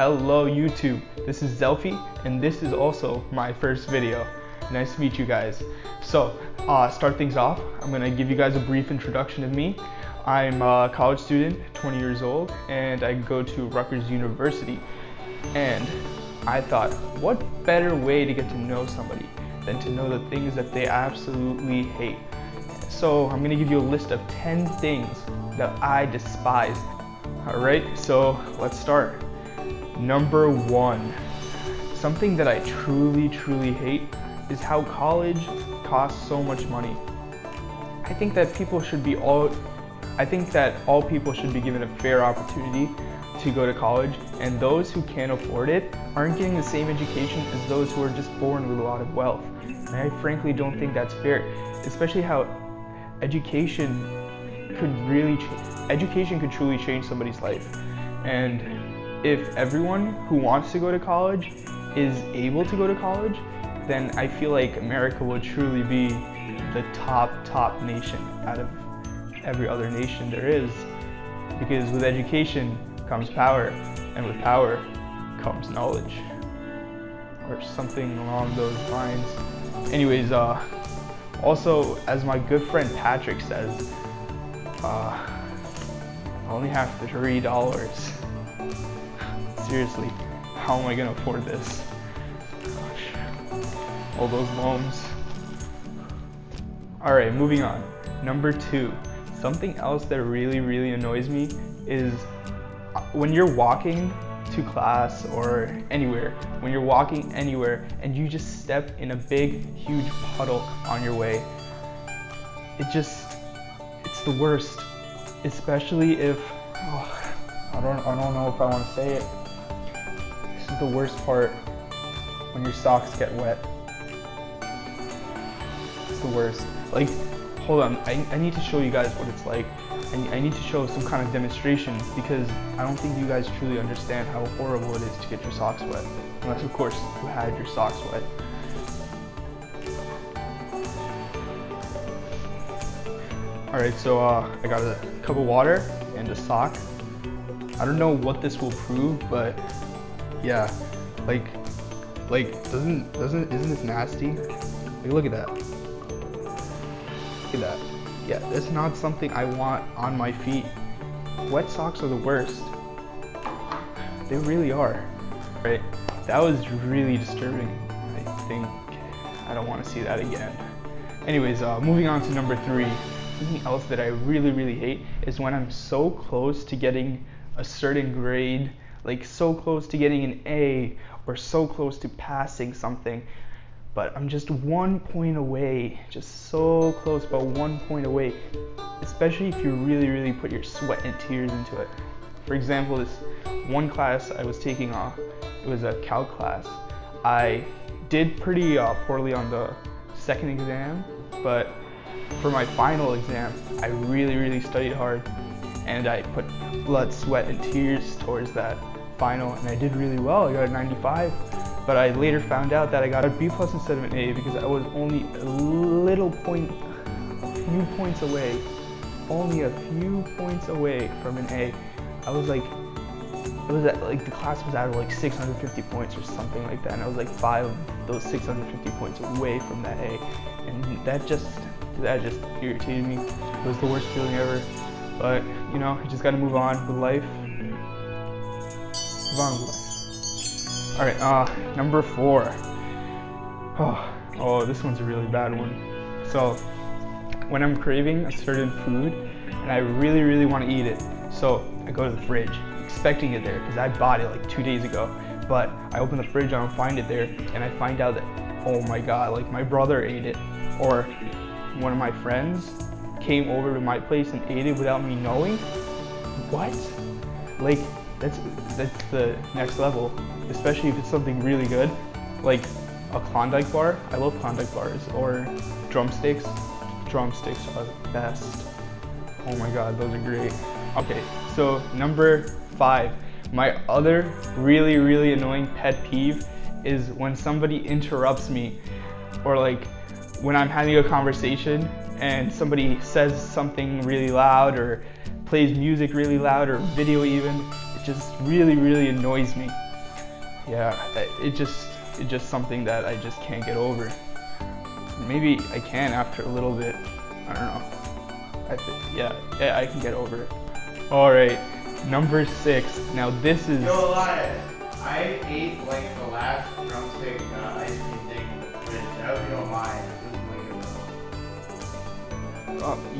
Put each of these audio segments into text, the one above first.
Hello YouTube, this is Zelfie and this is also my first video. Nice to meet you guys. So, start things off, I'm going to give you guys a brief introduction of me. I'm a college student, 20 years old, and I go to Rutgers University. And I thought, what better way to get to know somebody than to know the things that they absolutely hate. So I'm going to give you a list of 10 things that I despise. Alright, so let's start. Number 1, something that I truly hate is how college costs so much money. I think that all people should be given a fair opportunity to go to college, and those who can't afford it aren't getting the same education as those who are just born with a lot of wealth. And I frankly don't think that's fair, especially how education could truly change somebody's life. And if everyone who wants to go to college is able to go to college, then I feel like America will truly be the top nation out of every other nation there is. Because with education comes power, and with power comes knowledge. Or something along those lines. Anyways, also, as my good friend Patrick says, I only have $3. Seriously, how am I gonna afford this? Gosh, all those loans. Alright, moving on. Number 2, something else that really annoys me is when you're walking to class or anywhere, when you're walking anywhere and you just step in a big, huge puddle on your way. It's the worst, especially if, I don't know if I want to say it. This is the worst part, when your socks get wet. It's the worst. Like, hold on, I need to show you guys what it's like. I need to show some kind of demonstration because I don't think you guys truly understand how horrible it is to get your socks wet. Unless, of course, you had your socks wet. Alright, so I got a cup of water and a sock. I don't know what this will prove, but yeah, isn't this nasty? Like, look at that. Look at that. Yeah, that's not something I want on my feet. Wet socks are the worst. They really are. Right? That was really disturbing. I think I don't want to see that again. Anyways, moving on to number 3. Something else that I really hate is when I'm so close to getting a certain grade, like so close to getting an A or so close to passing something, but I'm just 1 point away, just so close, but 1 point away, especially if you really put your sweat and tears into it. For example, this one class I was taking, it was a calc class. I did pretty poorly on the second exam, but for my final exam, I really studied hard, and I put blood, sweat, and tears towards that final, and I did really well. I got a 95, but I later found out that I got a B+ instead of an A because I was only a few points away, only a few points away from an A. I was like, the class was out of like 650 points or something like that, and I was like 5 of those 650 points away from that A, and that just irritated me. It was the worst feeling ever, but you know, you just gotta move on with life. Alright, number 4. Oh, this one's a really bad one. So, when I'm craving a certain food and I really want to eat it, so I go to the fridge expecting it there because I bought it like 2 days ago, but I open the fridge, I don't find it there, and I find out that, oh my god, like my brother ate it, or one of my friends came over to my place and ate it without me knowing. What? Like, that's the next level, especially if it's something really good, like a Klondike bar. I love Klondike bars, or drumsticks. Drumsticks are the best. Oh my god, those are great. Okay, so number 5, my other really annoying pet peeve is when somebody interrupts me, or like when I'm having a conversation and somebody says something really loud or plays music really loud or video even. It just really annoys me. yeah, it's just something that I just can't get over. Maybe I can after a little bit. I don't know. Yeah, I can get over it. All right, number 6. Now this is. Yo, Elias, I ate like the last drumstick ice cream thing in the fridge. I hope you don't mind.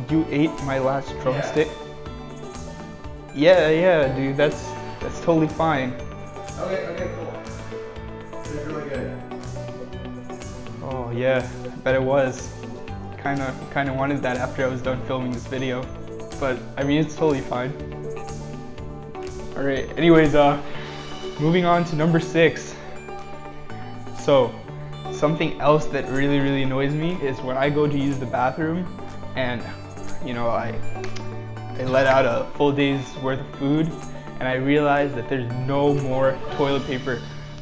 You ate my last drumstick? Yeah, dude. That's totally fine. Okay, cool. It's really good. Oh yeah, I bet it was. Kinda wanted that after I was done filming this video, but I mean it's totally fine. All right. Anyways, moving on to number 6. So, something else that really annoys me is when I go to use the bathroom, and you know I let out a full day's worth of food, and I realize that there's no more toilet paper.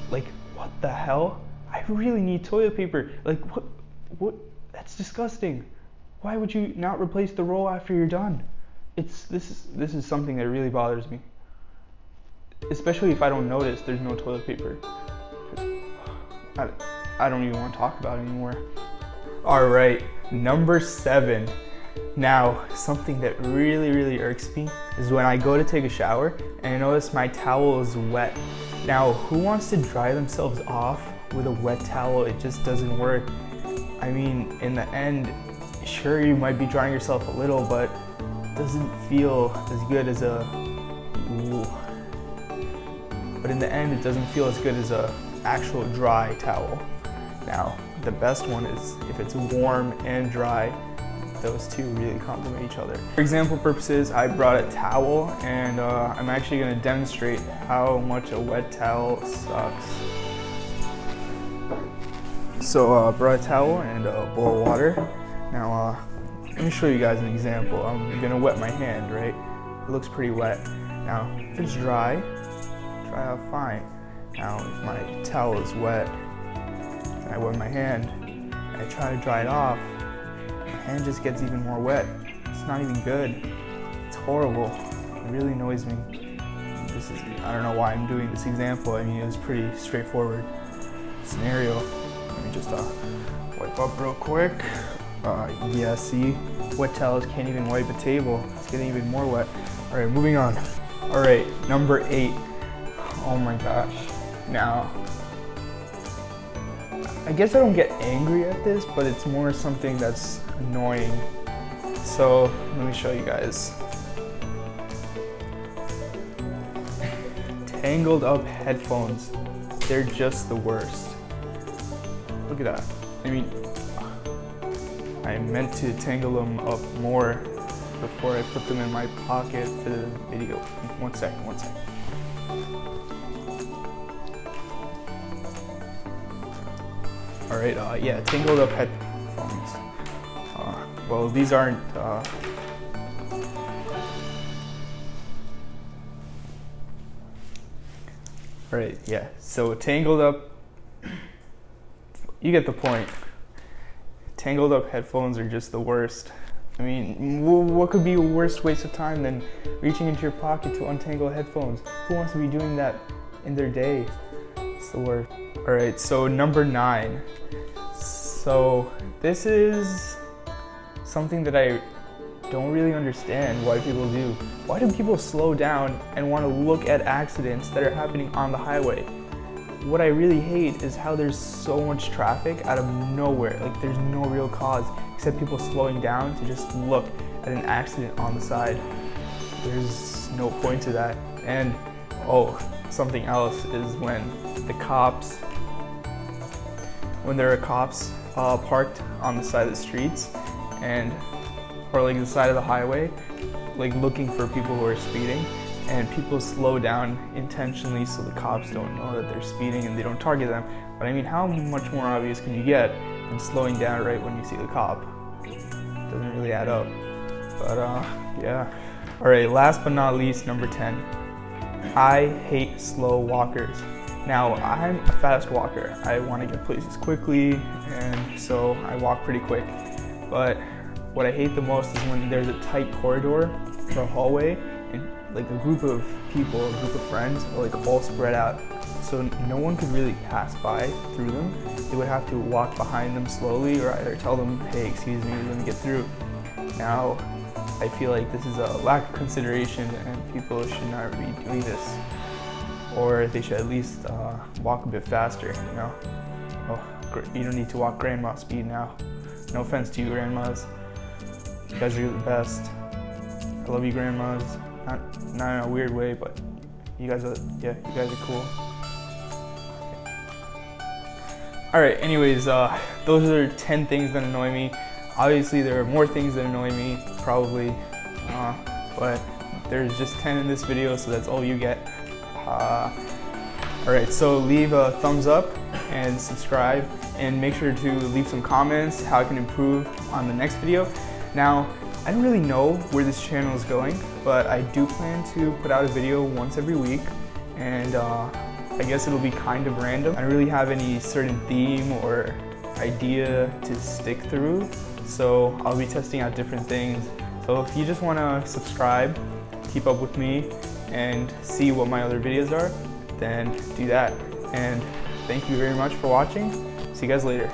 Like, what the hell? I really need toilet paper. Like, what? That's disgusting. Why would you not replace the roll after you're done? This is something that really bothers me. Especially if I don't notice there's no toilet paper. I don't even want to talk about it anymore. All right, number 7. Now, something that really irks me is when I go to take a shower and I notice my towel is wet. Now, who wants to dry themselves off with a wet towel? It just doesn't work. I mean, in the end, sure, you might be drying yourself a little, but it doesn't feel as good as a... But in the end, it doesn't feel as good as a actual dry towel. Now, the best one is if it's warm and dry. Those two really complement each other. For example purposes, I brought a towel, and I'm actually going to demonstrate how much a wet towel sucks. So I brought a towel and a bowl of water. Now let me show you guys an example. I'm going to wet my hand, right? It looks pretty wet. Now if it's dry out fine. Now if my towel is wet and I wet my hand and I try to dry it off, my hand just gets even more wet. It's not even good. It's horrible. It really annoys me. I don't know why I'm doing this example. I mean, it was pretty straightforward scenario. Let me just wipe up real quick. Yeah, see, wet towels can't even wipe a table. It's getting even more wet. All right, moving on. All right, number 8. Oh my gosh. Now, I guess I don't get angry at this, but it's more something that's annoying. So let me show you guys. Tangled up headphones. They're just the worst. Look at that. I mean, I meant to tangle them up more before I put them in my pocket for the video. One second. All right, yeah, tangled up headphones. Well, these aren't, all right, yeah, so tangled up, you get the point. Tangled up headphones are just the worst. I mean, what could be a worse waste of time than reaching into your pocket to untangle headphones? Who wants to be doing that in their day? It's the worst. All right, so number 9. So this is something that I don't really understand why people do. Why do people slow down and want to look at accidents that are happening on the highway? What I really hate is how there's so much traffic out of nowhere. Like, there's no real cause except people slowing down to just look at an accident on the side. There's no point to that. And something else is when there are cops parked on the side of the streets or like the side of the highway, like looking for people who are speeding, and people slow down intentionally so the cops don't know that they're speeding and they don't target them. But I mean, how much more obvious can you get than slowing down right when you see the cop? Doesn't really add up. But yeah. All right, last but not least, number 10. I hate slow walkers. Now, I'm a fast walker. I want to get places quickly, and so I walk pretty quick. But what I hate the most is when there's a tight corridor or a hallway, and like a group of people, a group of friends are like all spread out so no one could really pass by through them. They would have to walk behind them slowly or either tell them, hey, excuse me, let me get through. Now, I feel like this is a lack of consideration and people should not be doing this. Or they should at least walk a bit faster, you know? Oh, you don't need to walk grandma speed now. No offense to you, grandmas. You guys are the best. I love you, grandmas. Not in a weird way, but you guys are cool. All right, anyways, those are 10 things that annoy me. Obviously, there are more things that annoy me, probably, but there's just 10 in this video, so that's all you get. All right, so leave a thumbs up and subscribe, and make sure to leave some comments how I can improve on the next video. Now, I don't really know where this channel is going, but I do plan to put out a video once every week, and I guess it'll be kind of random. I don't really have any certain theme or idea to stick through, so I'll be testing out different things. So if you just want to subscribe, keep up with me, and see what my other videos are, then do that. And thank you very much for watching. See you guys later.